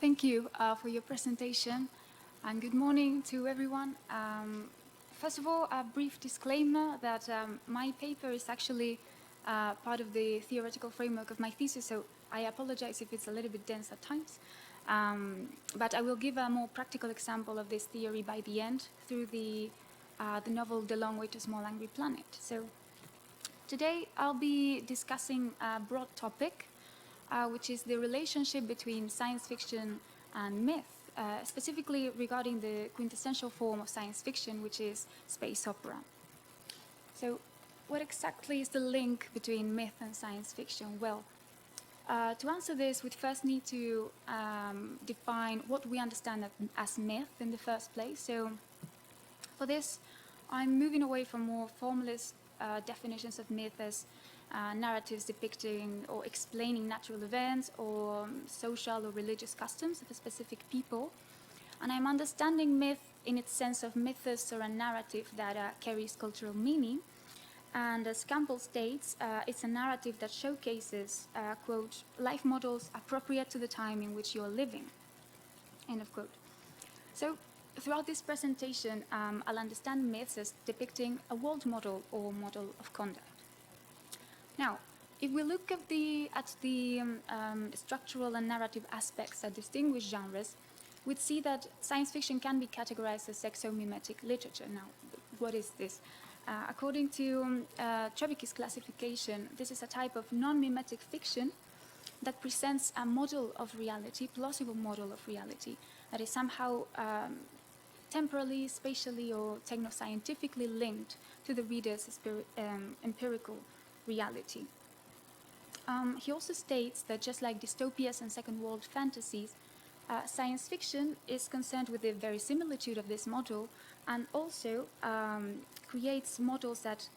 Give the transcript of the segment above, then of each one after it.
thank you for your presentation, and good morning to everyone. First of all, a brief disclaimer that my paper is actually part of the theoretical framework of my thesis, so I apologize if it's a little bit dense at times. But I will give a more practical example of this theory by the end through the novel The Long Way to Small Angry Planet. So today I'll be discussing a broad topic, which is the relationship between science fiction and myth, specifically regarding the quintessential form of science fiction, which is space opera. So what exactly is the link between myth and science fiction? Well, to answer this, we first need to define what we understand as myth in the first place. So for this, I'm moving away from more formalist definitions of myth as narratives depicting or explaining natural events or social or religious customs of a specific people. And I'm understanding myth in its sense of mythos or a narrative that carries cultural meaning. And as Campbell states, it's a narrative that showcases, quote, life models appropriate to the time in which you're living, end of quote. So throughout this presentation, I'll understand myths as depicting a world model or model of conduct. Now, if we look at the structural and narrative aspects that distinguish genres, we'd see that science fiction can be categorized as exomimetic literature. Now, what is this? According to Trebek's classification, this is a type of non-mimetic fiction that presents a model of reality, plausible model of reality, that is somehow temporally, spatially, or techno-scientifically linked to the reader's empirical reality. He also states that just like dystopias and second world fantasies, science fiction is concerned with the verisimilitude of this model and also creates models that,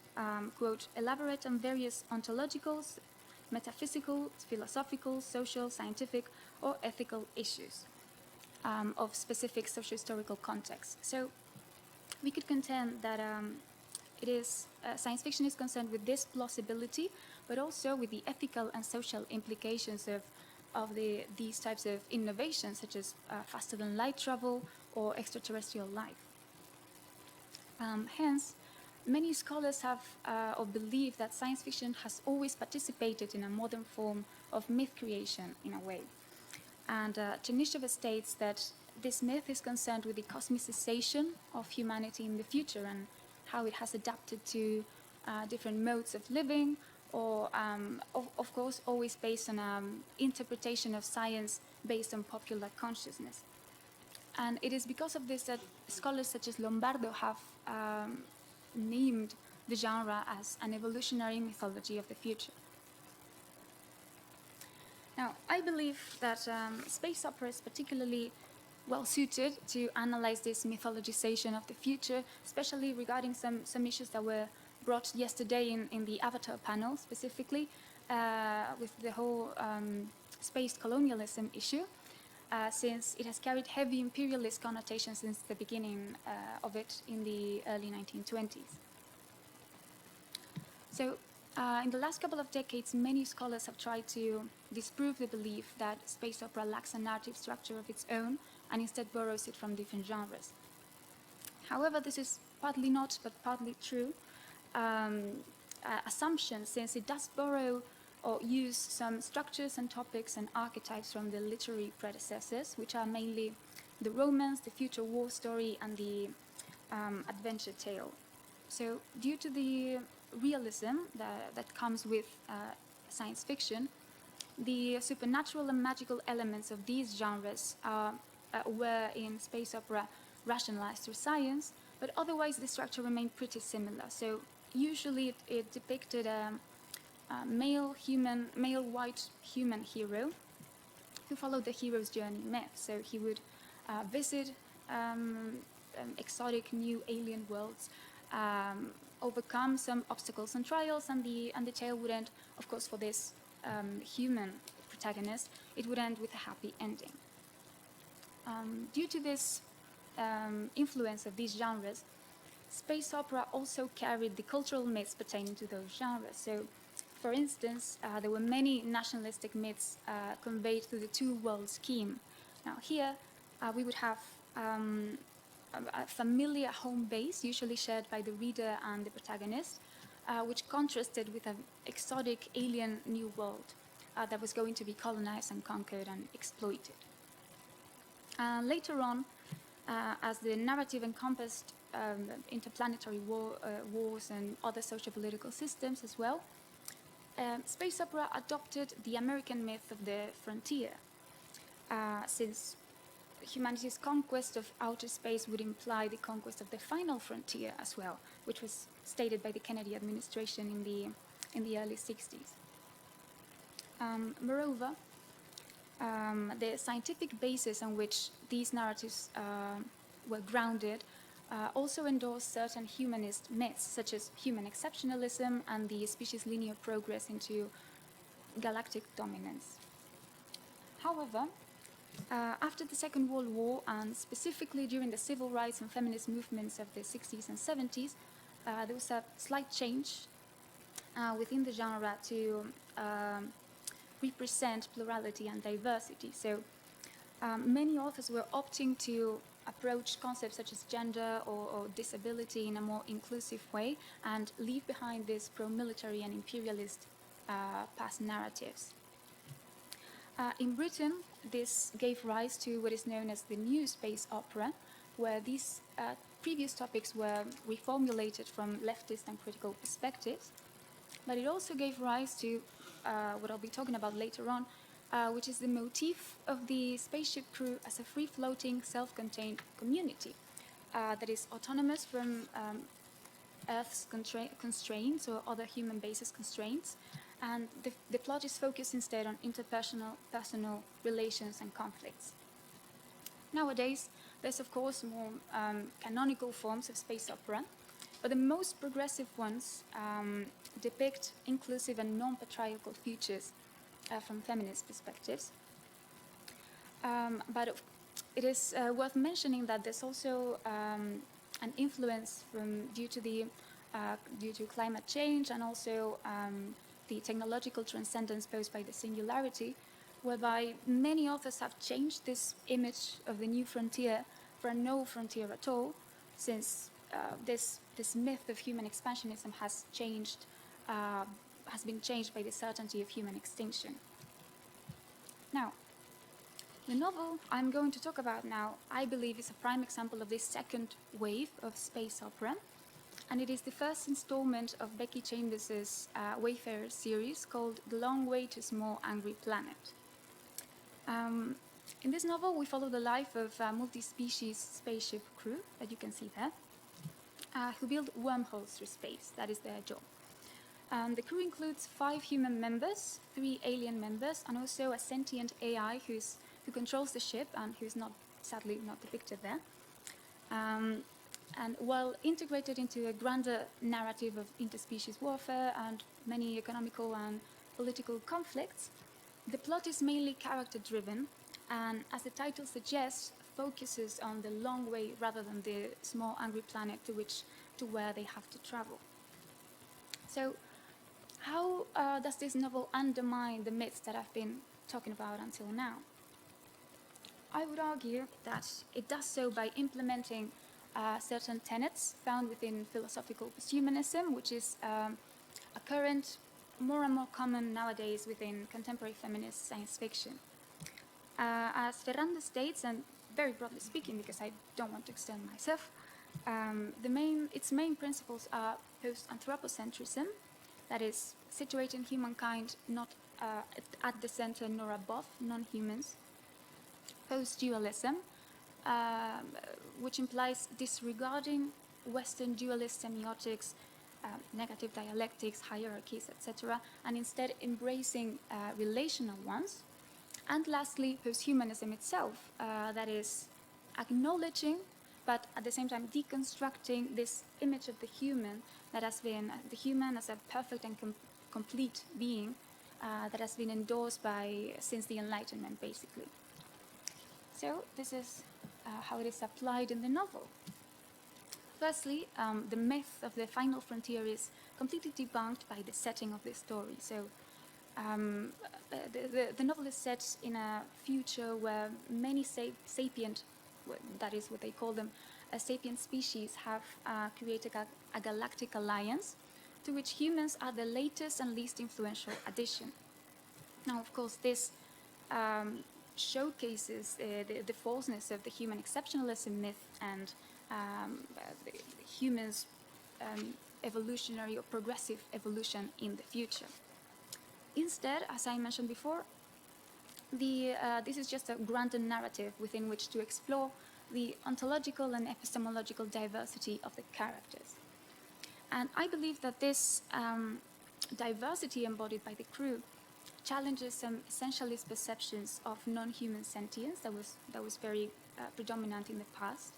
quote, elaborate on various ontological, metaphysical, philosophical, social, scientific, or ethical issues of specific socio-historical contexts. So we could contend that science fiction is concerned with this plausibility, but also with the ethical and social implications of these types of innovations, such as faster than light travel or extraterrestrial life. Hence, many scholars have or believe that science fiction has always participated in a modern form of myth creation in a way. And Chernysheva states that this myth is concerned with the cosmicization of humanity in the future and how it has adapted to different modes of living, or of course always based on interpretation of science based on popular consciousness. And it is because of this that scholars such as Lombardo have named the genre as an evolutionary mythology of the future. Now, I believe that space opera is particularly well suited to analyze this mythologization of the future, especially regarding some issues that were brought yesterday in the Avatar panel, specifically with the whole space colonialism issue, since it has carried heavy imperialist connotations since the beginning of it in the early 1920s. So in the last couple of decades, many scholars have tried to disprove the belief that space opera lacks a narrative structure of its own and instead borrows it from different genres. However, this is partly not, but partly true assumption, since it does borrow or use some structures and topics and archetypes from the literary predecessors, which are mainly the romance, the future war story, and the adventure tale. So due to the realism that comes with science fiction, the supernatural and magical elements of these genres were in space opera rationalized through science, but otherwise the structure remained pretty similar. So usually it depicted a male white human hero who followed the hero's journey myth. So he would visit exotic new alien worlds, overcome some obstacles and trials, and the tale would end, of course, for this human protagonist, it would end with a happy ending. Due to this influence of these genres, space opera also carried the cultural myths pertaining to those genres. So, for instance, there were many nationalistic myths conveyed through the two-world scheme. Now here we would have a familiar home base, usually shared by the reader and the protagonist, which contrasted with an exotic alien new world that was going to be colonized and conquered and exploited. Later on, as the narrative encompassed interplanetary wars and other socio-political systems as well, space opera adopted the American myth of the frontier, since humanity's conquest of outer space would imply the conquest of the final frontier as well, which was stated by the Kennedy administration in the early 60s. Moreover, the scientific basis on which these narratives were grounded also endorsed certain humanist myths, such as human exceptionalism and the species' linear progress into galactic dominance. However, after the Second World War, and specifically during the civil rights and feminist movements of the 60s and 70s, there was a slight change within the genre to represent plurality and diversity. So many authors were opting to approach concepts such as gender or disability in a more inclusive way and leave behind these pro-military and imperialist past narratives. In Britain, this gave rise to what is known as the new space opera, where these previous topics were reformulated from leftist and critical perspectives. But it also gave rise to what I'll be talking about later on, which is the motif of the spaceship crew as a free-floating, self-contained community that is autonomous from Earth's constraints or other human basis constraints. And the plot is focused instead on personal relations and conflicts. Nowadays, there's of course more canonical forms of space opera, but the most progressive ones depict inclusive and non-patriarchal futures from feminist perspectives. But it is worth mentioning that there's also an influence due to climate change and also the technological transcendence posed by the singularity, whereby many authors have changed this image of the new frontier for no frontier at all, since this myth of human expansionism has been changed by the certainty of human extinction. Now, the novel I'm going to talk about now, I believe, is a prime example of this second wave of space opera, and it is the first installment of Becky Chambers's Wayfarer series called The Long Way to Small Angry Planet. In this novel, we follow the life of a multi-species spaceship crew that you can see there, who build wormholes through space. That is their job. The crew includes 5 human members, 3 alien members, and also a sentient AI who controls the ship and who's sadly not depicted there. And while integrated into a grander narrative of interspecies warfare and many economical and political conflicts, the plot is mainly character-driven, and as the title suggests, focuses on the long way rather than the small angry planet to where they have to travel. So, how does this novel undermine the myths that I've been talking about until now? I would argue that it does so by implementing certain tenets found within philosophical posthumanism, which is a current, more and more common nowadays within contemporary feminist science fiction. As Ferrando states, and very broadly speaking, because I don't want to extend myself, its main principles are post-anthropocentrism, that is, situating humankind not at the center nor above non-humans, post-dualism, which implies disregarding Western dualist semiotics, negative dialectics, hierarchies, etc., and instead embracing relational ones. And lastly, posthumanism itself, that is acknowledging, but at the same time deconstructing this image of the human that has been, the human as a perfect and complete being that has been endorsed since the Enlightenment, basically. So this is how it is applied in the novel. Firstly, the myth of the final frontier is completely debunked by the setting of the story. So The novel is set in a future where many sapient, that is what they call them, sapient species have created a galactic alliance to which humans are the latest and least influential addition. Now, of course, this showcases the falseness of the human exceptionalism myth and the humans' evolutionary or progressive evolution in the future. Instead, as I mentioned before, this is just a grander narrative within which to explore the ontological and epistemological diversity of the characters. And I believe that this diversity embodied by the crew challenges some essentialist perceptions of non-human sentience that was very predominant in the past.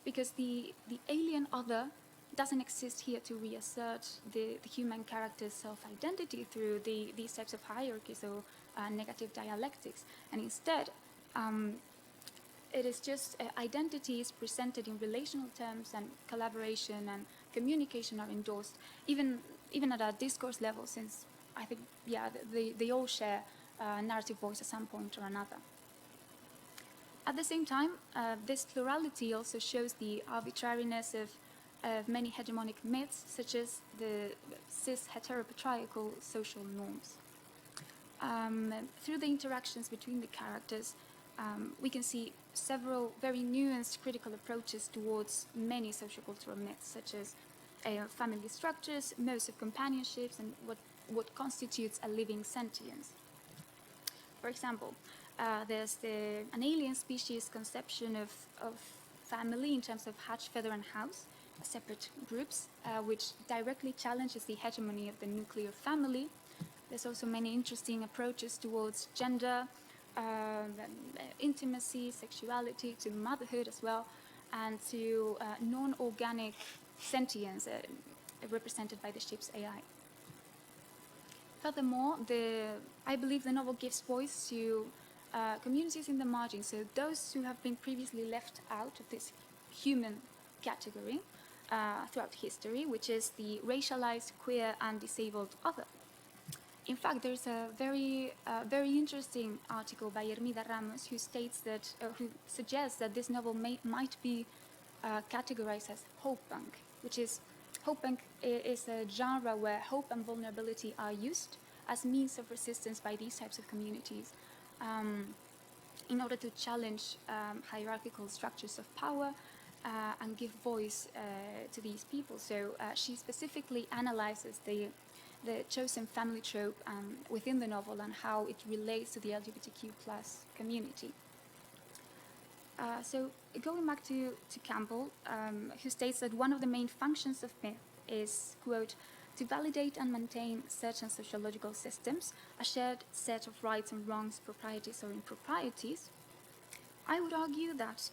Because the alien other doesn't exist here to reassert the human character's self-identity through these types of hierarchies or negative dialectics. And instead, it is just identity is presented in relational terms, and collaboration and communication are endorsed, even at a discourse level, since I think, yeah, they all share narrative voice at some point or another. At the same time, this plurality also shows the arbitrariness of many hegemonic myths, such as the cis heteropatriarchal social norms. Through the interactions between the characters, we can see several very nuanced critical approaches towards many sociocultural myths, such as family structures, modes of companionships, and what constitutes a living sentience. For example, there's an alien species conception of family in terms of hatch, feather, and house, separate groups, which directly challenges the hegemony of the nuclear family. There's also many interesting approaches towards gender, intimacy, sexuality, to motherhood as well, and to non-organic sentience represented by the ship's AI. Furthermore, I believe the novel gives voice to communities in the margins, so those who have been previously left out of this human category throughout history, which is the racialized, queer, and disabled other. In fact, there's a very interesting article by Hermida Ramos who states that, who suggests that this novel might be categorized as hope punk, which is, hope punk is a genre where hope and vulnerability are used as means of resistance by these types of communities in order to challenge hierarchical structures of power and give voice to these people. So she specifically analyzes the chosen family trope within the novel and how it relates to the LGBTQ plus community. So going back to Campbell, who states that one of the main functions of myth is, quote, to validate and maintain certain sociological systems, a shared set of rights and wrongs, proprieties or improprieties. I would argue that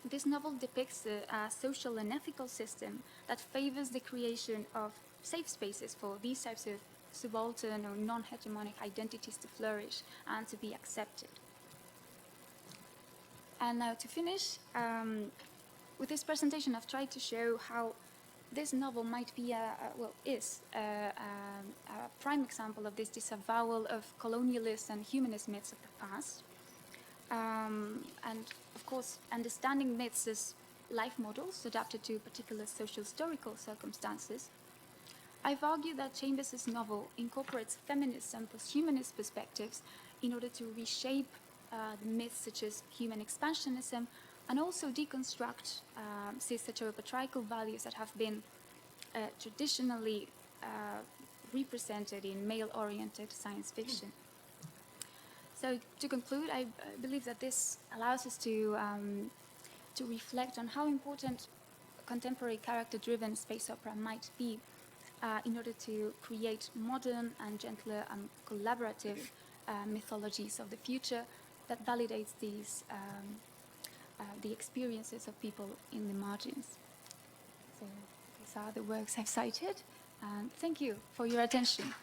this novel depicts a social and ethical system that favors the creation of safe spaces for these types of subaltern or non-hegemonic identities to flourish and to be accepted. And now to finish, with this presentation I've tried to show how this novel might be is a prime example of this disavowal of colonialist and humanist myths of the past. And of course, understanding myths as life models adapted to particular social historical circumstances. I've argued that Chambers' novel incorporates feminist and posthumanist perspectives in order to reshape the myths such as human expansionism and also deconstruct cis heteropatriarchal values that have been traditionally represented in male-oriented science fiction. So to conclude, I believe that this allows us to reflect on how important contemporary character-driven space opera might be in order to create modern and gentler and collaborative mythologies of the future that validates these the experiences of people in the margins. So these are the works I've cited, and thank you for your attention.